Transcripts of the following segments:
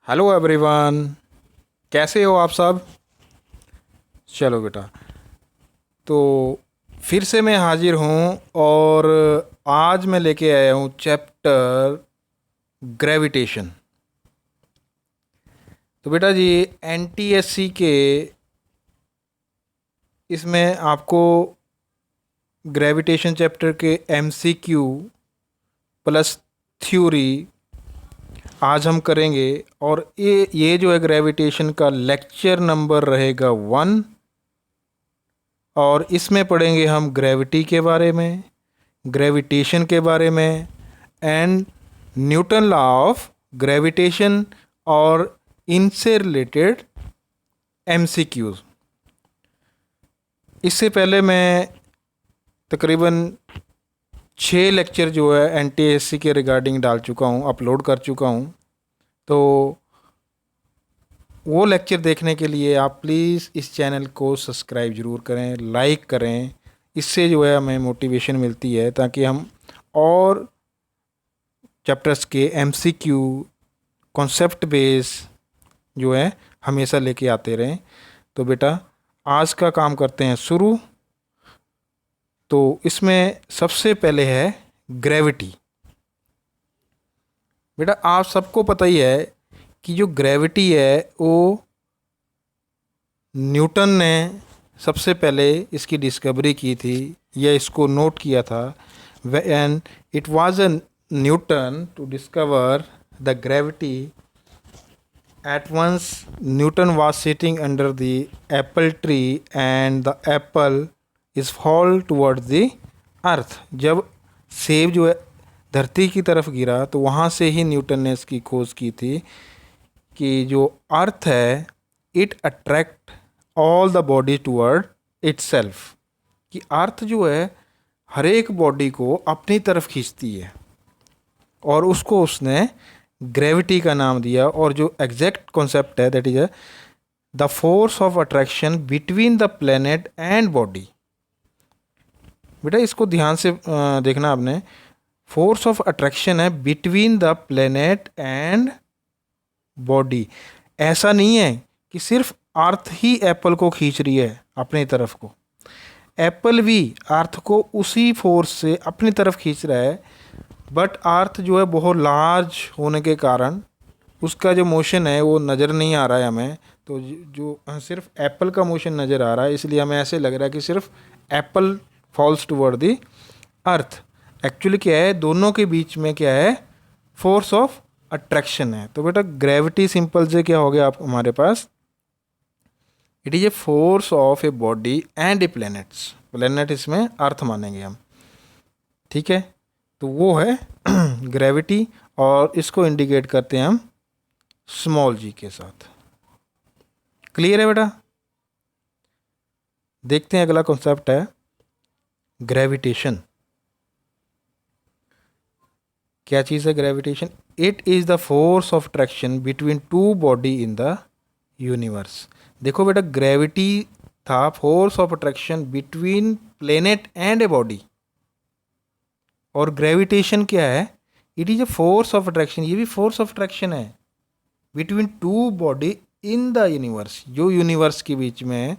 Hello everyone. कैसे हो आप सब? चलो बेटा, तो फिर से मैं हाजिर हूँ और आज मैं लेके आया हूँ चैप्टर ग्रेविटेशन। तो बेटा जी, एनटीएससी के इसमें आपको ग्रेविटेशन चैप्टर के एमसीक्यू प्लस थ्योरी आज हम करेंगे। और ये जो है ग्रेविटेशन का लेक्चर नंबर रहेगा 1। और इसमें पढ़ेंगे हम ग्रेविटी के बारे में, ग्रेविटेशन के बारे में and Newton law of gravitation और इनसे रिलेटेड एमसीक्यूज। इससे पहले मैं तकरीबन 6 लेक्चर जो है एनटीएससी के रिगार्डिंग डाल चुका हूँ, अपलोड कर चुका हूँ। तो वो लेक्चर देखने के लिए आप प्लीज़ इस चैनल को सब्सक्राइब ज़रूर करें, लाइक करें। इससे जो है हमें मोटिवेशन मिलती है ताकि हम और चैप्टर्स के एमसीक्यू कॉन्सेप्ट बेस जो है हमेशा लेके आते रहें। तो बेटा आज का काम करते हैं शुरू। तो इसमें सबसे पहले है ग्रेविटी। बेटा आप सबको पता ही है कि जो ग्रेविटी है वो न्यूटन ने सबसे पहले इसकी डिस्कवरी की थी या इसको नोट किया था। And it was a Newton to discover the gravity. At once Newton was sitting under the apple tree and the apple is fall toward the earth. जब सेब जो है धरती की तरफ गिरा तो वहाँ से ही न्यूटन ने इसकी खोज की थी कि जो अर्थ है it attract all the body toward itself, कि अर्थ जो है हर एक बॉडी को अपनी तरफ खींचती है। और उसको उसने ग्रेविटी का नाम दिया। और जो एग्जैक्ट कॉन्सेप्ट है that is the force of attraction between the planet and body. बेटा इसको ध्यान से देखना आपने। फोर्स ऑफ अट्रैक्शन है between the planet and body. ऐसा नहीं है कि सिर्फ अर्थ ही एप्पल को खींच रही है अपनी तरफ को, एप्पल भी अर्थ को उसी फोर्स से अपनी तरफ खींच रहा है। बट अर्थ जो है बहुत लार्ज होने के कारण उसका जो मोशन है वो नज़र नहीं आ रहा है हमें। तो जो सिर्फ एप्पल का मोशन नज़र आ रहा है, इसलिए हमें ऐसे लग रहा है कि सिर्फ apple falls toward the earth. Actually क्या है, दोनों के बीच में क्या है, फोर्स ऑफ अट्रैक्शन है। तो बेटा ग्रेविटी सिंपल से क्या हो गया आप हमारे पास, it is a force of a body and a planets. Planet इसमें अर्थ मानेंगे हम, ठीक है। तो वो है ग्रेविटी और इसको इंडिकेट करते हैं हम स्मॉल जी के साथ। क्लियर है बेटा? देखते हैं अगला कॉन्सेप्ट है ग्रेविटेशन। क्या चीज़ है gravitation? It is the force of attraction between two body in the universe. देखो बेटा ग्रेविटी था force of attraction between planet and a body, और ग्रेविटेशन क्या है, it is a force of attraction, ये भी फोर्स ऑफ अट्रैक्शन है between two body in the universe. जो यूनिवर्स के बीच में,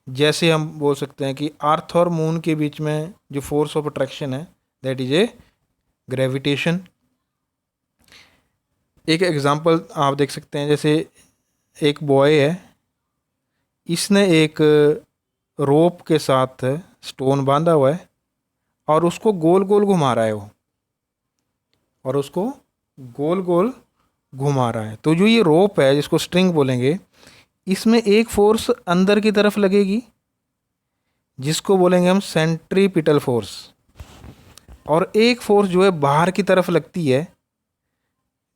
जैसे हम बोल सकते हैं कि अर्थ और मून के बीच में जो फोर्स ऑफ अट्रैक्शन है दैट इज ए ग्रेविटेशन। एक एग्जांपल आप देख सकते हैं, जैसे एक बॉय है, इसने एक रोप के साथ स्टोन बांधा हुआ है और उसको गोल गोल घुमा रहा है वो, और उसको गोल गोल घुमा रहा है। तो जो ये रोप है जिसको स्ट्रिंग बोलेंगे, इसमें एक फोर्स अंदर की तरफ लगेगी जिसको बोलेंगे हम सेंट्रीपिटल फोर्स, और एक फोर्स जो है बाहर की तरफ लगती है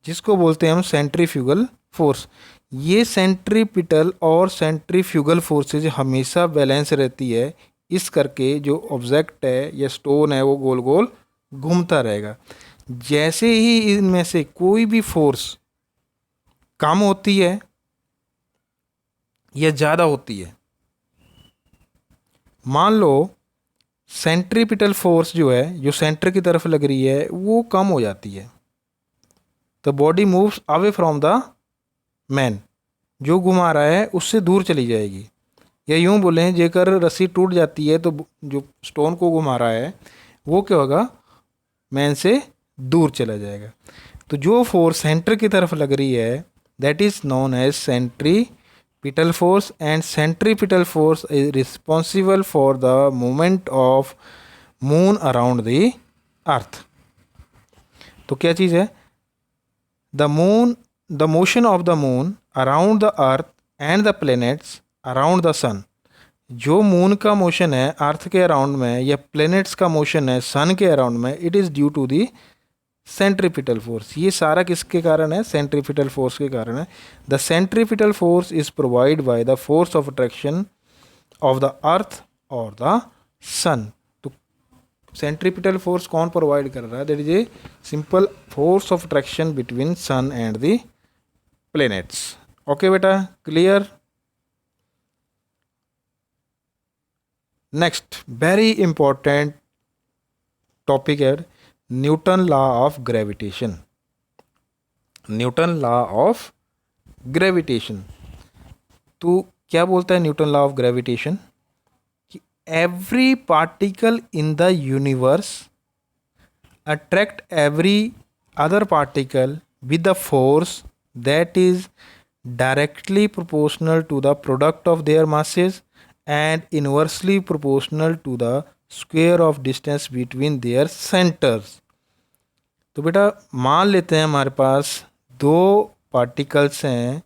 जिसको बोलते हैं हम सेंट्रीफ्यूगल फोर्स। ये सेंट्रीपिटल और सेंट्रीफ्यूगल फोर्सेज हमेशा बैलेंस रहती है, इस करके जो ऑब्जेक्ट है या स्टोन है वो गोल गोल घूमता रहेगा। जैसे ही इनमें से कोई भी फोर्स कम होती है या ज़्यादा होती है, मान लो सेंट्रीपिटल फोर्स जो है, जो सेंटर की तरफ लग रही है, वो कम हो जाती है, the body moves away from the man जो घुमा रहा है उससे दूर चली जाएगी, या यूं बोलें जेकर रस्सी टूट जाती है तो जो स्टोन को घुमा रहा है वो क्या होगा, मैन से दूर चला जाएगा। तो जो फोर्स सेंटर की तरफ लग रही है that is known as centripetal force, and centripetal force is responsible for the movement of moon around the earth. तो क्या चीज़ है, the motion of the moon around the earth and the planets around the sun. जो moon का motion है अर्थ के around में या प्लैनेट्स का मोशन है सन के अराउंड में, it is due to the centripetal force. ये सारा किसके कारण है, सेंट्रीपिटल फोर्स के कारण है। The centripetal force is provide by the force of attraction of the अर्थ और द सन। तो सेंट्रीपिटल फोर्स कौन प्रोवाइड कर रहा है, that is a simple force of attraction between sun and the planets. Okay बेटा, clear. Next very important topic है Newton law of gravitation. Newton law of gravitation, तो क्या बोलता है न्यूटन लॉ ऑफ ग्रेविटेशन कि every particle in the universe attract every other particle with the force that is directly proportional to the product of their masses and inversely proportional to the square of distance between their centers। तो बेटा मान लेते हैं हमारे पास दो particles हैं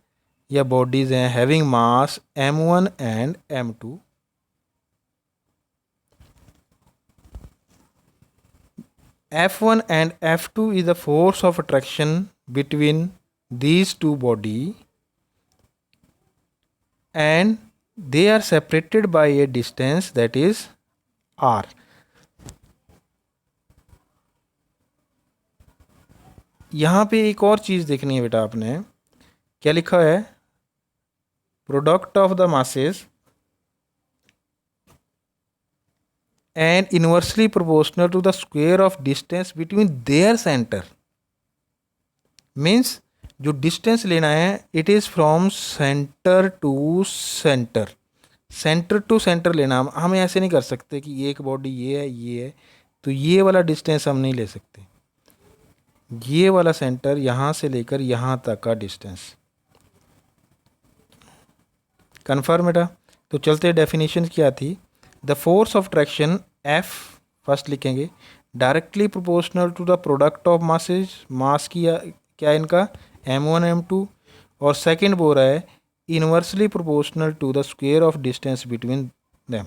या bodies हैं having mass m1 and m2। F1 and F2 is the force of attraction between these two bodies and they are separated by a distance that is r। यहाँ पे एक और चीज़ देखनी है बेटा, आपने क्या लिखा है, product of the masses and inversely proportional to the square of distance between their centre. Means जो डिस्टेंस लेना है it is from centre to centre, centre to centre लेना। हम ऐसे नहीं कर सकते कि एक बॉडी ये है तो ये वाला डिस्टेंस हम नहीं ले सकते। ये वाला सेंटर यहाँ से लेकर यहाँ तक का डिस्टेंस। कन्फर्म बेटा। तो चलते डेफिनेशन क्या थी, the force of traction F first लिखेंगे directly proportional to the product of masses, mass की क्या इनका m1 m2, और सेकंड बोल रहा है inversely proportional to the square of distance between them.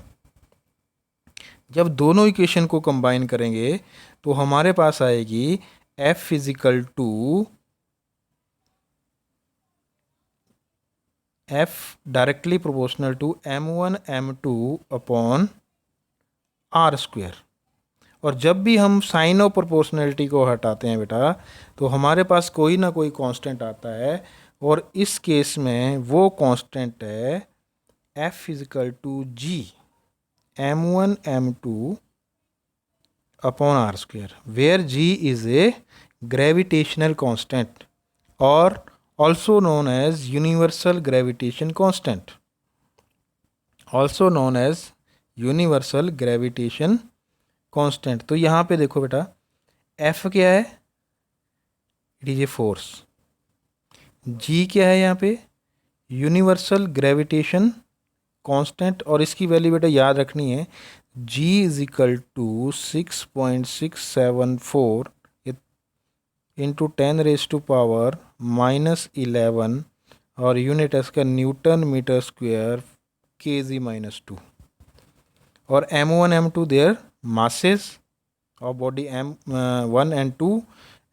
जब दोनों इक्वेशन को कंबाइन करेंगे तो हमारे पास आएगी F is equal to F directly proportional to m1 m2 upon r square. और जब भी हम साइन ऑफ प्रोपोर्शनलिटी को हटाते हैं बेटा तो हमारे पास कोई ना कोई कांस्टेंट आता है, और इस केस में वो कांस्टेंट है F is equal to G m1 m2 upon r square, where G is a gravitational constant और also known as universal gravitation constant, also known as universal gravitation constant। तो यहाँ पे देखो बेटा F क्या है, it is a force, G क्या है यहाँ पे यूनिवर्सल ग्रेविटेशन कांस्टेंट, और इसकी वैल्यू बेटा याद रखनी है G is equal to 6.674 into 10⁻⁻11 और यूनिट है इसका न्यूटन मीटर स्क्वायर kg-2। और m1 m2 there masses of body m1 and 2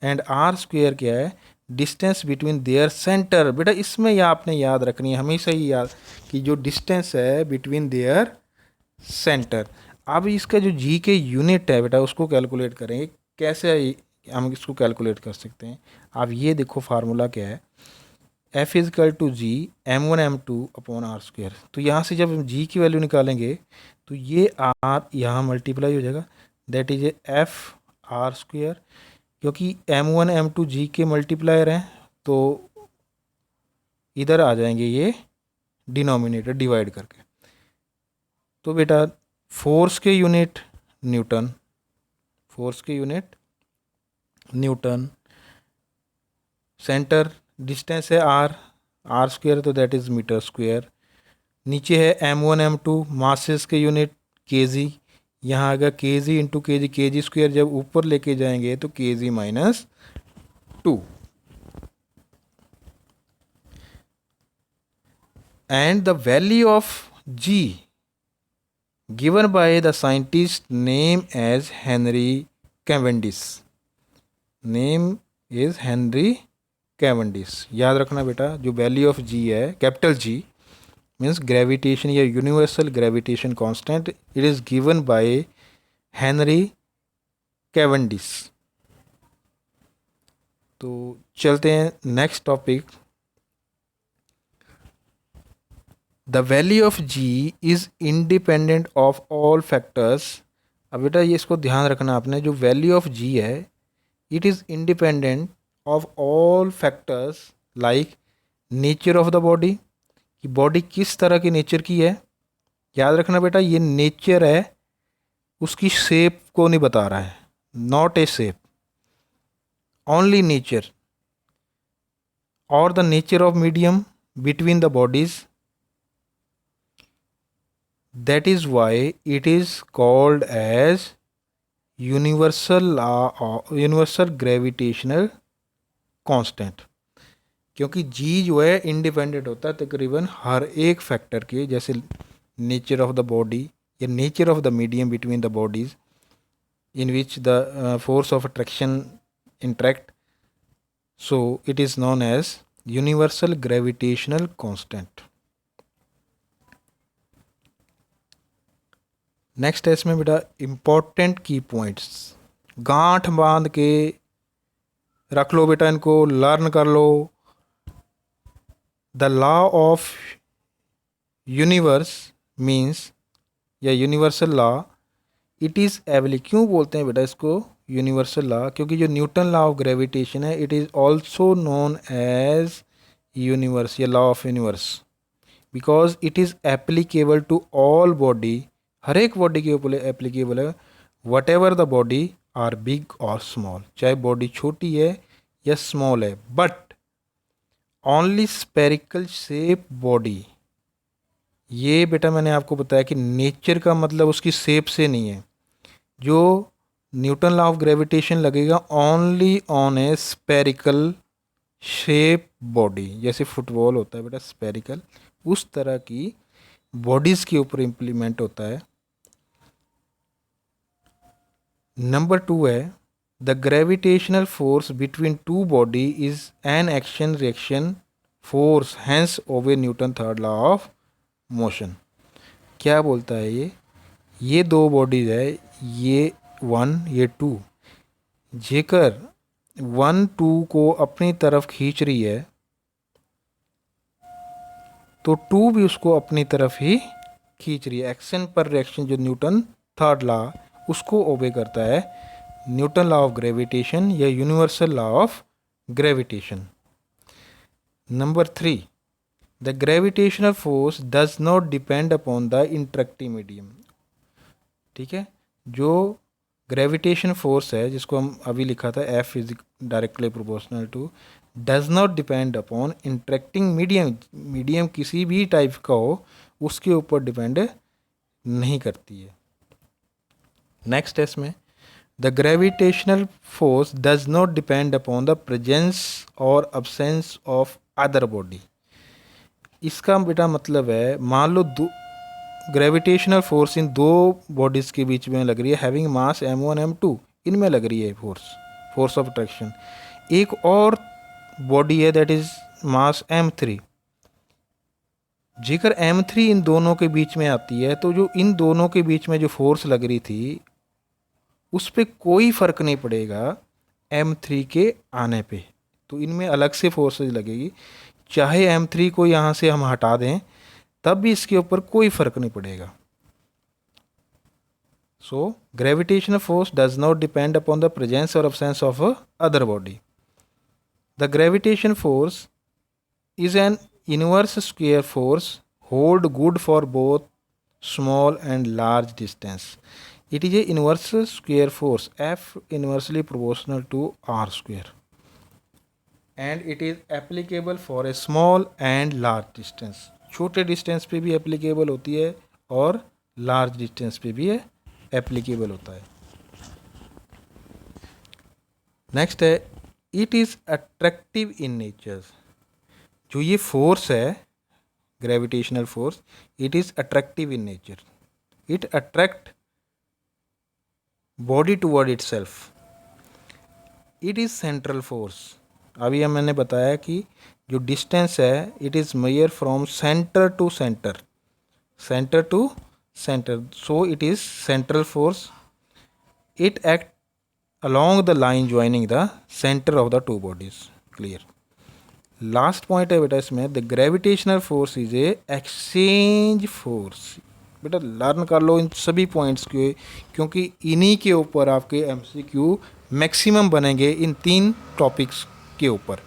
and r square क्या है डिस्टेंस बिटवीन देयर सेंटर। बेटा इसमें यह आपने याद रखनी है हमेशा ही याद कि जो डिस्टेंस है बिटवीन देयर सेंटर। अब इसका जो g के यूनिट है बेटा उसको कैलकुलेट करेंगे, कैसे हम इसको कैलकुलेट कर सकते हैं। अब ये देखो फार्मूला क्या है, F is equal to G m1 m2 upon r square. तो यहाँ से जब g की वैल्यू निकालेंगे तो ये r यहाँ मल्टीप्लाई हो जाएगा, that is F r square, क्योंकि m1 m2 g के मल्टीप्लायर हैं तो इधर आ जाएंगे ये डिनोमिनेटर डिवाइड करके। तो बेटा फोर्स के यूनिट न्यूटन, फोर्स के यूनिट न्यूटन, सेंटर डिस्टेंस है आर, आर स्क्वायर तो दैट इज़ मीटर स्क्वायर। नीचे है m1 m2, मासेस के यूनिट kg, यहाँ आएगा kg इंटू के जी, के जी स्क्वायर जब ऊपर लेके जाएंगे तो kg minus 2। And the value of g given by the scientist name as Henry Cavendish, name is Henry Cavendish. याद रखना बेटा, जो वैल्यू ऑफ g है कैपिटल G मीन्स ग्रेविटेशन या universal gravitation constant, it is given by Henry Cavendish. तो चलते हैं next topic. The value of g is independent of all factors. अब बेटा ये इसको ध्यान रखना आपने, जो वैल्यू ऑफ g है it is independent of all factors like nature of the body, कि बॉडी किस तरह की नेचर की है। याद रखना बेटा ये नेचर है, उसकी शेप को नहीं बता रहा है, not a shape, only nature. और the nature of medium between the bodies, that is why it is called as universal gravitational constant. क्योंकि जी जो है इंडिपेंडेंट होता है तकरीबन हर एक फैक्टर के, जैसे नेचर ऑफ द बॉडी या nature of the medium between the bodies in which the force of attraction interact, so it is known as universal gravitational constant. Next है इसमें बेटा इम्पोर्टेंट की पॉइंट्स, गांठ बांध के रख लो बेटा, इनको लर्न कर लो। The law of universe means या यूनिवर्सल लॉ, इट इज़ एवली। क्यों बोलते हैं बेटा इसको यूनिवर्सल लॉ? क्योंकि जो न्यूटन लॉ ऑफ ग्रेविटेशन है it is also known as universe या law of universe, because it is applicable to all body, हर एक बॉडी के ऊपर एप्लीकेबल है, whatever the body are big और स्मॉल, चाहे बॉडी छोटी है या स्मॉल है, but only spherical shape body. ये बेटा मैंने आपको बताया कि नेचर का मतलब उसकी शेप से नहीं है, जो न्यूटन लॉ ऑफ ग्रेविटेशन लगेगा only on A spherical shape body, जैसे फुटबॉल होता है बेटा स्पेरिकल, उस तरह की बॉडीज़ के ऊपर इम्प्लीमेंट होता है। नंबर 2 है the gravitational force between two body is an action reaction force, hence obey Newton third law of motion. क्या बोलता है ये दो बॉडीज है, ये 1 ये 2, जेकर 1 2 को अपनी तरफ खींच रही है तो 2 भी उसको अपनी तरफ ही खींच रही है। एक्शन पर रिएक्शन जो न्यूटन थर्ड लॉ उसको ओबे करता है, न्यूटन लॉ ऑफ ग्रेविटेशन या universal law of gravitation. Number 3 the gravitational force does not depend upon the interacting medium. ठीक है, जो ग्रेविटेशन फोर्स है जिसको हम अभी लिखा था F is directly proportional to, does not depend upon interacting medium, medium किसी भी टाइप का हो उसके ऊपर डिपेंड नहीं करती है। नेक्स्ट है इसमें the gravitational force does not depend upon the presence और अब्सेंस ऑफ अदर बॉडी। इसका बेटा मतलब है मान लो ग्रेविटेशनल फोर्स इन दो बॉडीज़ के बीच में लग रही है, हैविंग मास m1 m2, इनमें लग रही है फोर्स ऑफ अट्रैक्शन। एक और बॉडी है दैट इज मास m3, जेकर m3 इन दोनों के बीच में आती है तो जो इन दोनों के बीच में जो फोर्स लग रही थी उस पर कोई फ़र्क नहीं पड़ेगा m3 के आने पे, तो इनमें अलग से फोर्सेज लगेगी। चाहे m3 को यहाँ से हम हटा दें तब भी इसके ऊपर कोई फ़र्क नहीं पड़ेगा। So gravitational force does not depend upon the presence और absence of other body. The gravitation force is an inverse square force hold good for both small and large distance. It is a inverse square force F inversely proportional to R square, and it is applicable for a small and large distance. छोटे distance पे भी applicable होती है और large distance पे भी applicable होता है. नेक्स्ट है it is attractive in nature. जो ये फोर्स है gravitational force, it is attractive in nature. It attract body toward itself. It is central force. अभी मैंने बताया कि जो डिस्टेंस है it is measure from centre to centre, centre to centre, so it is central force. It act along the line joining the center of the two bodies. Clear. Last point है बेटा इसमें, the gravitational force is a exchange force. बेटा learn कर लो इन सभी points के, क्योंकि इन्हीं के ऊपर आपके एमसीक्यू मैक्सिमम बनेंगे इन 3 टॉपिक्स के ऊपर.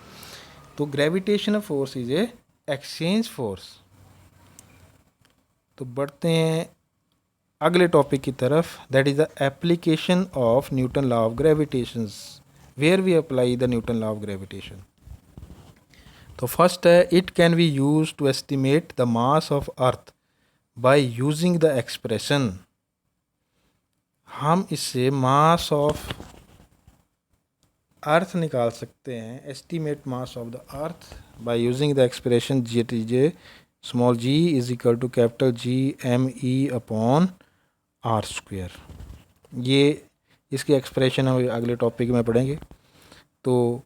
तो gravitational force is a exchange force. तो बढ़ते हैं अगले टॉपिक की तरफ, that is the application of Newton law of gravitations. Where we apply the Newton law of gravitation. तो फर्स्ट है it can be use to estimate the mass of earth by using the expression. हम इससे mass of earth निकाल सकते हैं, estimate mass of the earth by using the expression J small g is equal to capital G M E upon R square. ये इसकी expression हम अगले topic में पढ़ेंगे. तो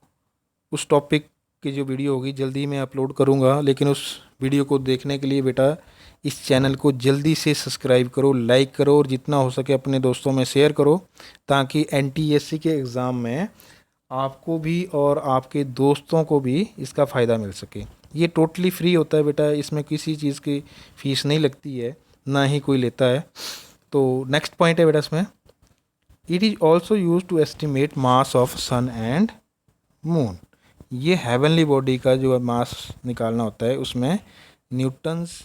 उस टॉपिक की जो वीडियो होगी जल्दी मैं अपलोड करूँगा, लेकिन उस वीडियो को देखने के लिए बेटा इस चैनल को जल्दी से सब्सक्राइब करो, लाइक करो और जितना हो सके अपने दोस्तों में शेयर करो, ताकि एनटीएससी के एग्ज़ाम में आपको भी और आपके दोस्तों को भी इसका फ़ायदा मिल सके. ये टोटली फ्री होता है बेटा, इसमें किसी चीज़ की फ़ीस नहीं लगती है, ना ही कोई लेता है. तो नेक्स्ट पॉइंट है बेटा इसमें, it is also use to estimate mass of sun and moon. ये हेवनली बॉडी का जो मास निकालना होता है उसमें न्यूटन्स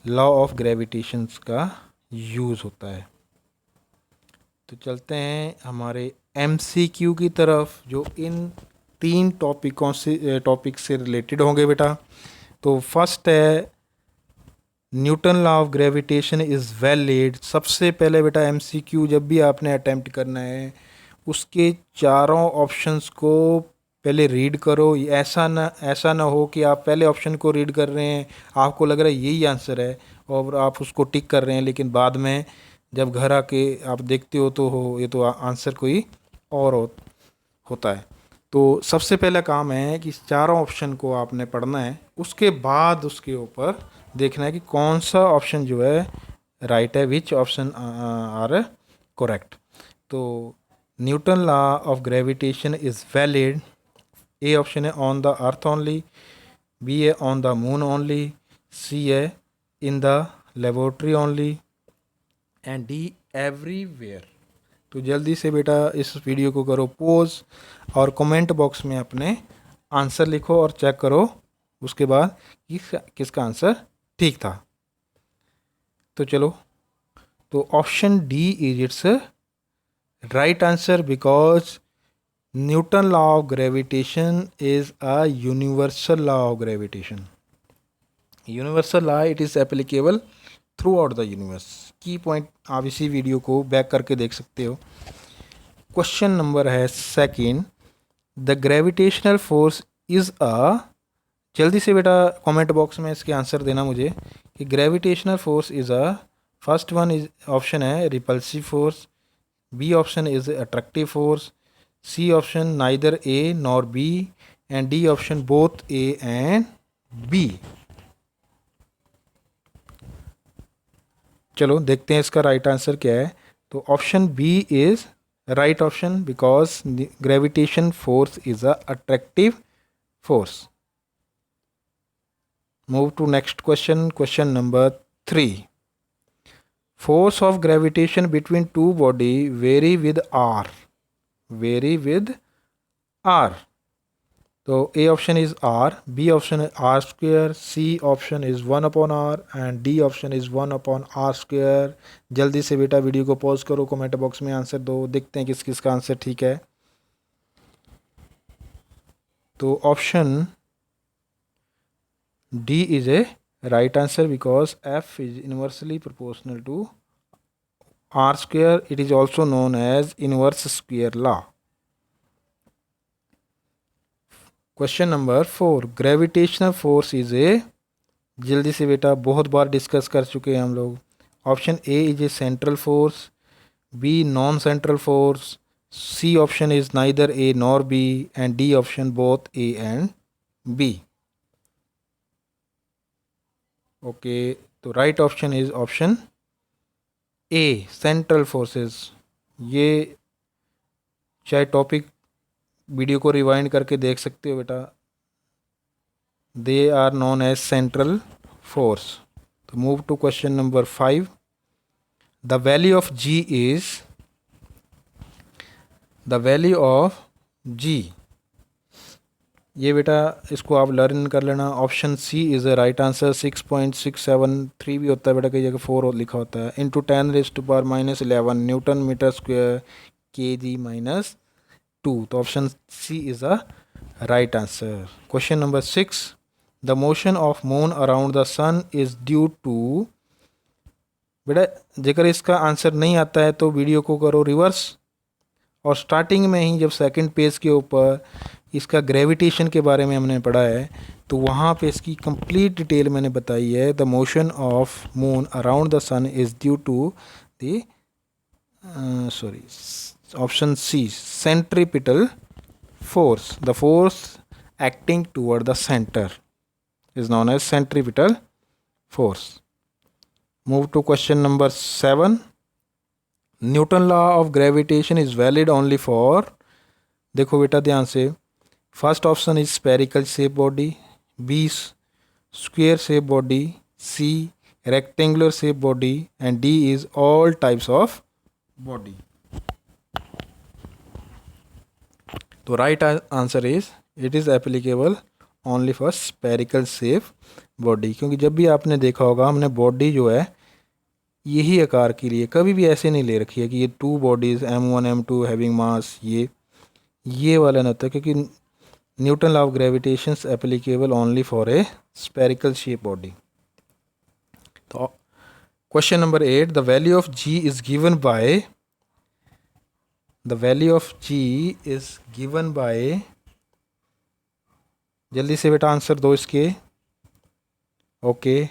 लॉ ऑफ ग्रेविटेशंस का यूज़ होता है. तो चलते हैं हमारे एमसीक्यू की तरफ, जो इन 3 टॉपिक से रिलेटेड होंगे बेटा. तो फर्स्ट है Newton law of gravitation is valid. सबसे पहले बेटा एमसीक्यू जब भी आपने अटैम्प्ट करना है उसके चारों ऑप्शंस को पहले रीड करो. ऐसा ना हो कि आप पहले ऑप्शन को रीड कर रहे हैं, आपको लग रहा है यही आंसर है और आप उसको टिक कर रहे हैं, लेकिन बाद में जब घर आके आप देखते हो तो ये तो आंसर कोई और होता है. तो सबसे पहला काम है कि चारों ऑप्शन को आपने पढ़ना है, उसके बाद उसके ऊपर देखना है कि कौन सा ऑप्शन जो है राइट है, विच ऑप्शन आर करेक्ट. तो Newton law of gravitation is valid. A option है on the earth only, B है on the moon only, C है in the laboratory only, and D everywhere. तो जल्दी से बेटा इस वीडियो को करो पॉज और कमेंट बॉक्स में अपने आंसर लिखो और चेक करो उसके बाद किसका आंसर ठीक था. तो चलो, तो option D is it's right answer, because Newton law of gravitation is a universal law of gravitation. Universal law, it is applicable through out the universe. की पॉइंट आप इसी वीडियो को बैक करके देख सकते हो. क्वेश्चन नंबर है second, the gravitational force is अ. जल्दी से बेटा कमेंट बॉक्स में इसके आंसर देना मुझे कि gravitational force is a. First one is option है repulsive force, B option is attractive force, C option neither A nor B, and D option both A and B. चलो देखते हैं इसका राइट आंसर क्या है. तो option B is right option, because gravitation force is a attractive force. Move to next question, question number 3. Force of gravitation between two body vary with r. Vary with r. तो A option is R, B option है R square, C option is 1/r and D option is 1/r square. जल्दी से बेटा video को pause करो, comment box में answer दो, देखते हैं किस किस का आंसर ठीक है। तो option D is a right answer because F is inversely proportional to r square. It is also known as inverse square law. Question number 4, gravitational force is a, जल्दी से बेटा बहुत बार डिस्कस कर चुके हैं हम लोग। Option A is a central force, B non central force, C option is neither A nor B and D option both A and B. Okay, तो right option is option A central forces. ये चाहे topic video को rewind करके देख सकते हो बेटा, they are known as central force. तो move to question number 5, the value of ji is, the value of G, ये बेटा इसको आप लर्न कर लेना। Option C is a right answer, 6.673 भी होता है बेटा, कई जगह 4 लिखा होता है, into 10⁻⁻11 Newton metre square kg-2। तो option C is a right answer. Question number 6, the motion of moon around the sun is due to, बेटा जेकर इसका आंसर नहीं आता है तो वीडियो को करो रिवर्स, और स्टार्टिंग में ही जब सेकंड पेज के ऊपर इसका ग्रेविटेशन के बारे में हमने पढ़ा है तो वहाँ पे इसकी कंप्लीट डिटेल मैंने बताई है। The motion of moon around the sun is due to the sorry option C centripetal force, the force acting toward the centre is known as centripetal force. Move to question number 7, Newton law of gravitation is valid only for, देखो बेटा ध्यान से, first option is spherical shape body, B square shape body, C rectangular shape body and D is all types of body. तो right answer is it is applicable only for spherical shape body, क्योंकि जब भी आपने देखा होगा हमने body जो है यही आकार के लिए कभी भी ऐसे नहीं ले रखी है कि ये 2 bodies m1 m2 having mass, ये वाला नहीं होता, क्योंकि Newton law of gravitation applicable only for a spherical shape body. तो question number 8, the value of ji is given by, the value of ji is given by, जल्दी से बेटा answer दो इसके। Okay,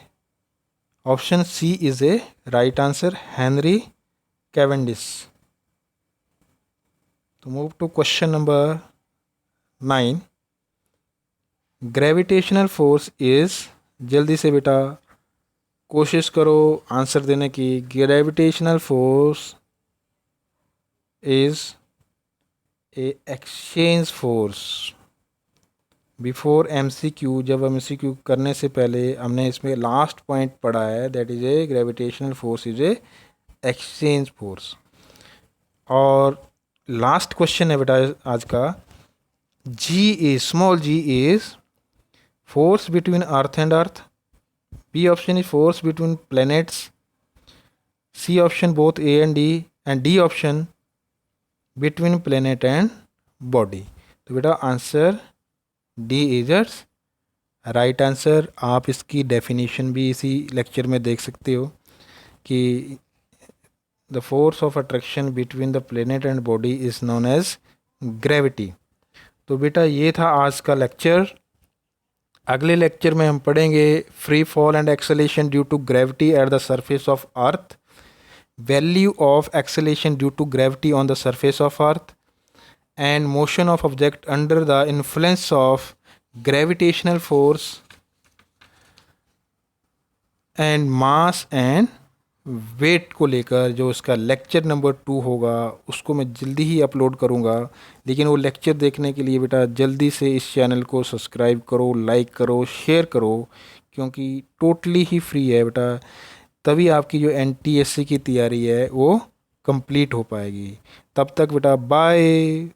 option C is a right answer, Henry Cavendish. तो move to question number 9, gravitational force is, जल्दी से बेटा कोशिश करो आंसर देने की। Gravitational force is a exchange force. Before MCQ, जब हम MCQ करने से पहले हमने इसमें लास्ट पॉइंट पढ़ा है, that is a gravitational force is a exchange force. और लास्ट क्वेश्चन है बेटा आज का, g is, small g is force between earth and earth, B option is force between planets, C option both A and D option between planet and body. तो बेटा answer D is right answer. आप इसकी definition भी इसी lecture में देख सकते हो कि the force of attraction between the planet and body is known as gravity. तो बेटा ये था आज का लेक्चर। अगले लेक्चर में हम पढ़ेंगे free fall and acceleration due to gravity at the surface of earth, value of acceleration due to gravity on the surface of earth, and motion of object under the influence of gravitational force and mass and weight को लेकर जो इसका lecture number 2 होगा उसको मैं जल्दी ही upload करूँगा। लेकिन वो लेक्चर देखने के लिए बेटा जल्दी से इस चैनल को सब्सक्राइब करो, लाइक करो, शेयर करो, क्योंकि टोटली ही फ्री है बेटा। तभी आपकी जो NTSC की तैयारी है वो कंप्लीट हो पाएगी। तब तक बेटा बाय।